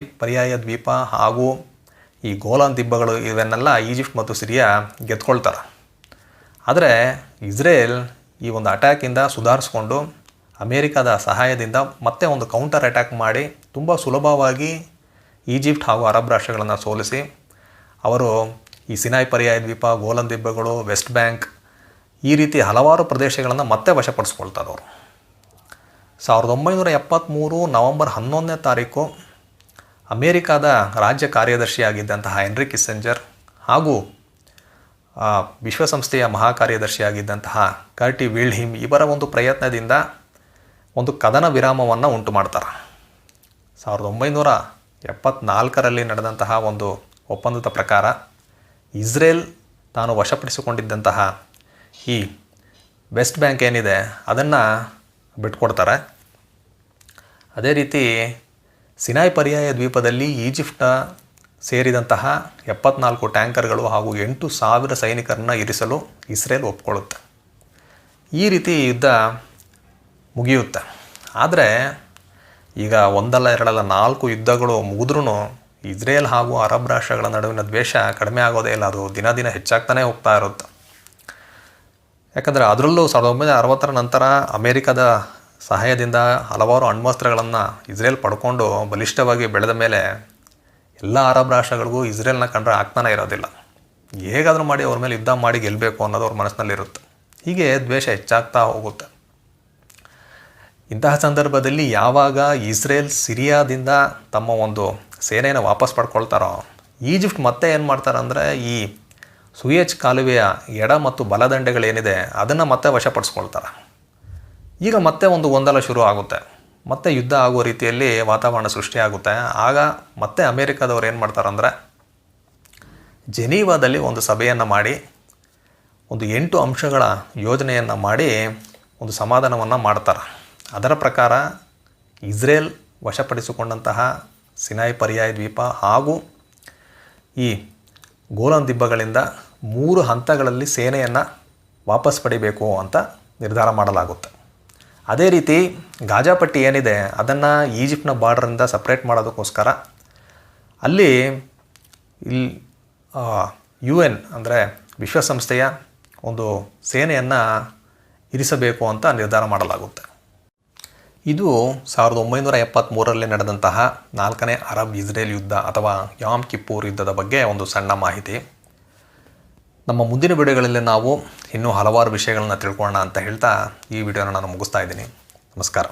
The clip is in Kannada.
ಪರ್ಯಾಯ ದ್ವೀಪ ಹಾಗೂ ಈ ಗೋಲಾನ್ ದಿಬ್ಬಗಳು ಇವನ್ನೆಲ್ಲ ಈಜಿಪ್ಟ್ ಮತ್ತು ಸಿರಿಯಾ ಗೆದ್ಕೊಳ್ತಾರೆ. ಆದರೆ ಇಸ್ರೇಲ್ ಈ ಒಂದು ಅಟ್ಯಾಕಿಂದ ಸುಧಾರಿಸ್ಕೊಂಡು ಅಮೇರಿಕಾದ ಸಹಾಯದಿಂದ ಮತ್ತೆ ಒಂದು ಕೌಂಟರ್ ಅಟ್ಯಾಕ್ ಮಾಡಿ ತುಂಬ ಸುಲಭವಾಗಿ ಈಜಿಪ್ಟ್ ಹಾಗೂ ಅರಬ್ ರಾಷ್ಟ್ರಗಳನ್ನು ಸೋಲಿಸಿ ಅವರು ಈ ಸಿನಾಯ್ ಪರ್ಯಾಯ ದ್ವೀಪ, ಗೋಲನ್ ದಿಬ್ಬಗಳು, ವೆಸ್ಟ್ ಬ್ಯಾಂಕ್ ಈ ರೀತಿ ಹಲವಾರು ಪ್ರದೇಶಗಳನ್ನು ಮತ್ತೆ ವಶಪಡಿಸ್ಕೊಳ್ತಾರೆ ಅವರು. 1973 ನವೆಂಬರ್ 11ನೇ ತಾರೀಕು ಅಮೇರಿಕಾದ ರಾಜ್ಯ ಕಾರ್ಯದರ್ಶಿಯಾಗಿದ್ದಂತಹ ಹೆನ್ರಿ ಕಿಸ್ಸಿಂಜರ್ ಹಾಗೂ ವಿಶ್ವಸಂಸ್ಥೆಯ ಮಹಾಕಾರ್ಯದರ್ಶಿಯಾಗಿದ್ದಂತಹ ಕರ್ಟಿ ವಿಲ್ಡ್ಹೀಮ್ ಇವರ ಒಂದು ಪ್ರಯತ್ನದಿಂದ ಒಂದು ಕದನ ವಿರಾಮವನ್ನು ಉಂಟು ಮಾಡ್ತಾರೆ. 1974ರಲ್ಲಿ ನಡೆದಂತಹ ಒಂದು ಒಪ್ಪಂದದ ಪ್ರಕಾರ ಇಸ್ರೇಲ್ ತಾನು ವಶಪಡಿಸಿಕೊಂಡಿದ್ದಂತಹ ಈ ವೆಸ್ಟ್ ಬ್ಯಾಂಕ್ ಏನಿದೆ ಅದನ್ನು ಬಿಟ್ಕೊಡ್ತಾರೆ. ಅದೇ ರೀತಿ ಸಿನಾಯ್ ಪರ್ಯಾಯ ದ್ವೀಪದಲ್ಲಿ ಈಜಿಪ್ಟ್ನ ಸೇರಿದಂತಹ 74 ಟ್ಯಾಂಕರ್ಗಳು ಹಾಗೂ 8,000 ಸೈನಿಕರನ್ನು ಇರಿಸಲು ಇಸ್ರೇಲ್ ಒಪ್ಕೊಳ್ಳುತ್ತೆ. ಈ ರೀತಿ ಯುದ್ಧ ಮುಗಿಯುತ್ತೆ. ಆದರೆ ಈಗ ಒಂದಲ್ಲ ಎರಡಲ್ಲ 4 ಯುದ್ಧಗಳು ಮುಗಿದ್ರೂ ಇಸ್ರೇಲ್ ಹಾಗೂ ಅರಬ್ ರಾಷ್ಟ್ರಗಳ ನಡುವಿನ ದ್ವೇಷ ಕಡಿಮೆ ಆಗೋದೇ ಇಲ್ಲ, ಅದು ದಿನ ದಿನ ಹೆಚ್ಚಾಗ್ತಾನೆ ಹೋಗ್ತಾ ಇರುತ್ತೆ. ಯಾಕಂದರೆ ಅದರಲ್ಲೂ 1960ರ ನಂತರ ಅಮೇರಿಕದ ಸಹಾಯದಿಂದ ಹಲವಾರು ಅಣ್ವಸ್ತ್ರಗಳನ್ನು ಇಸ್ರೇಲ್ ಪಡ್ಕೊಂಡು ಬಲಿಷ್ಠವಾಗಿ ಬೆಳೆದ ಮೇಲೆ ಎಲ್ಲ ಅರಬ್ ರಾಷ್ಟ್ರಗಳಿಗೂ ಇಸ್ರೇಲ್ನ ಕಂಡ್ರೆ ಆಗ್ತಾನೆ ಇರೋದಿಲ್ಲ. ಹೇಗಾದರೂ ಮಾಡಿ ಅವ್ರ ಮೇಲೆ ಯುದ್ಧ ಮಾಡಿ ಗೆಲ್ಲಬೇಕು ಅನ್ನೋದು ಅವ್ರ ಮನಸ್ಸಿನಲ್ಲಿರುತ್ತೆ. ಹೀಗೆ ದ್ವೇಷ ಹೆಚ್ಚಾಗ್ತಾ ಹೋಗುತ್ತೆ. ಇಂತಹ ಸಂದರ್ಭದಲ್ಲಿ ಯಾವಾಗ ಇಸ್ರೇಲ್ ಸಿರಿಯಾದಿಂದ ತಮ್ಮ ಒಂದು ಸೇನೆಯನ್ನು ವಾಪಸ್ ಪಡ್ಕೊಳ್ತಾರೋ ಈಜಿಪ್ಟ್ ಮತ್ತೆ ಏನು ಮಾಡ್ತಾರೆ ಅಂದರೆ ಈ ಸುಯೇಜ್ ಕಾಲುವೆಯ ಎಡ ಮತ್ತು ಬಲದಂಡೆಗಳೇನಿದೆ ಅದನ್ನು ಮತ್ತೆ ವಶಪಡಿಸ್ಕೊಳ್ತಾರೆ. ಈಗ ಮತ್ತೆ ಒಂದು ಗೊಂದಲ ಶುರು ಆಗುತ್ತೆ, ಮತ್ತೆ ಯುದ್ಧ ಆಗುವ ರೀತಿಯಲ್ಲಿ ವಾತಾವರಣ ಸೃಷ್ಟಿಯಾಗುತ್ತೆ. ಆಗ ಮತ್ತೆ ಅಮೇರಿಕಾದವ್ರು ಏನು ಮಾಡ್ತಾರಂದರೆ ಜೆನೀವಾದಲ್ಲಿ ಒಂದು ಸಭೆಯನ್ನು ಮಾಡಿ ಒಂದು 8 ಅಂಶಗಳ ಯೋಜನೆಯನ್ನು ಮಾಡಿ ಒಂದು ಸಮಾಧಾನವನ್ನು ಮಾಡ್ತಾರೆ. ಅದರ ಪ್ರಕಾರ ಇಸ್ರೇಲ್ ವಶಪಡಿಸಿಕೊಂಡಂತಹ ಸಿನಾಯ್ ಪರ್ಯಾಯ ದ್ವೀಪ ಹಾಗೂ ಈ ಗೋಲನ್ ದಿಬ್ಬಗಳಿಂದ 3 ಹಂತಗಳಲ್ಲಿ ಸೇನೆಯನ್ನು ವಾಪಸ್ ಪಡಿಬೇಕು ಅಂತ ನಿರ್ಧಾರ ಮಾಡಲಾಗುತ್ತೆ. ಅದೇ ರೀತಿ ಗಾಜಾಪಟ್ಟಿ ಏನಿದೆ ಅದನ್ನು ಈಜಿಪ್ಟ್ನ ಬಾರ್ಡರಿಂದ ಸಪ್ರೇಟ್ ಮಾಡೋದಕ್ಕೋಸ್ಕರ ಅಲ್ಲಿ UN ಅಂದರೆ ವಿಶ್ವಸಂಸ್ಥೆಯ ಒಂದು ಸೇನೆಯನ್ನು ಇರಿಸಬೇಕು ಅಂತ ನಿರ್ಧಾರ ಮಾಡಲಾಗುತ್ತೆ. ಇದು 1973ರಲ್ಲಿ ನಡೆದಂತಹ 4ನೇ ಅರಬ್ ಇಸ್ರೇಲ್ ಯುದ್ಧ ಅಥವಾ ಯಾಮ್ ಕಿಪ್ಪೂರ್ ಯುದ್ಧದ ಬಗ್ಗೆ ಒಂದು ಸಣ್ಣ ಮಾಹಿತಿ. ನಮ್ಮ ಮುಂದಿನ ವಿಡಿಯೋಗಳಲ್ಲಿ ನಾವು ಇನ್ನೂ ಹಲವಾರು ವಿಷಯಗಳನ್ನ ತಿಳ್ಕೊಳ್ಳೋಣ ಅಂತ ಹೇಳ್ತಾ ಈ ವಿಡಿಯೋನ ನಾನು ಮುಗಿಸ್ತಾ ಇದ್ದೀನಿ. ನಮಸ್ಕಾರ.